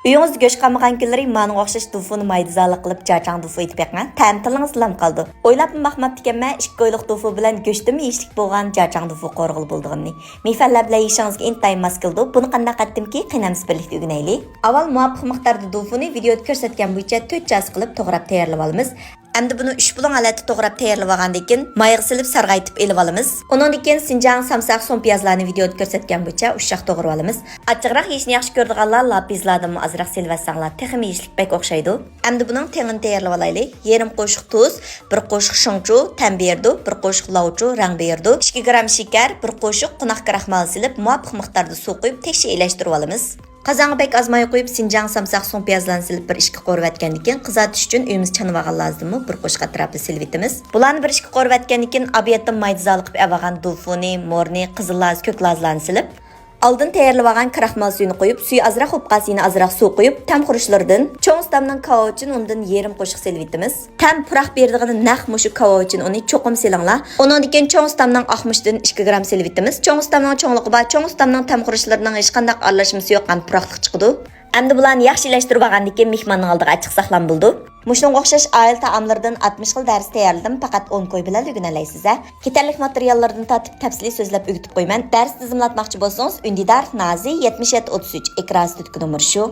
Uyingizda go'sht qolmagan kunlari mana o'xshash dufuni maydazalik qilib jachang dufu etib beqing. Ta'm tilingiz lam qoldi. O'ylab maqmab ekanman, 2 oylik dufu bilan go'shtimi yeyishlik bo'lgan jachang dufu qo'rg'il bo'ldig'ini. Mifallar bilan yeyishingizga intayin mos keldi. Buni qanday qatdimki, qiynamiz birlikda o'rganaylik. Avval muvofiq miqdorda dufuni videoda ko'rsatgan bo'yicha 4 jas qilib to'g'rab tayyorlab olamiz. Endi buni 3 bulan holatda to'g'rab tayyorlab olgandan keyin mayga silib sarg'aytib elib olamiz. Undan keyin sinjang samsaq so'm piyozlarni videoda ko'rsatgan bo'yicha ushshaq to'g'rab olamiz. Achchiqroq yeyishni yaxshi ko'radiganlar lapizlardan azroq silvassanglar texmi yeyishlik bek o'xshaydi. Endi buning tengini tayyorlab olaylik. Yarim qo'shiq tuz, 1 qo'shiq shongchu, tam berdi, 1 qo'shiq lavchu, rang berdi, 2 gram shakar, 1 qo'shiq qunoq kraxmal silib, muvofiq miqdorda suv quyib tekshi elashtirib olamiz. Qozonga bek az may qo'yib sinjang samsaq so'ng piyozlarni silib 1-2 qo'rvatgandan keyin qizartish uchun uyimiz chanvagan lozimmi 1 qo'shqa atrofida silib etamiz. Bularni 1-2 qo'rvatgandan keyin abiyatdan maydazali qilib olgan dufuni, morni, qizil laz, ko'k lazlarni silib oldin tayyorlab olgan kraxmal suyini qo'yib, suvi azroq o'pqasini azroq suv qo'yib, tam xurishlaridan cho'ng ustamning kavo uchun undan yarim qo'shiq silib etamiz. Tam puraq berdig'ini naq mushu kavo uchun uni cho'qim silinglar. Undan keyin cho'ng ustamning oqmushdan 2 gram silib etamiz. Cho'ng ustamning cho'ngligi bor, cho'ng ustamning tam xurishlarining hech qanday aralashmasi yo'qgan puraqlik chiqadi. Endi bularni yaxshi ilashtirib olgandan keyin mehmonning oldiga ochiq saqlam bo'ldi. Mushunga o'xshash oila taomlardan 60 xil dars tayyorladim, faqat 10 qo'y bilan o'rganalaysiz. Ketarlik materiallardan tatib tafsili so'zlab o'rgatib qo'yman. Dars tizimlatmoqchi bo'lsangiz, Undidar Nazi 7733 ekran tutki nomeri shu.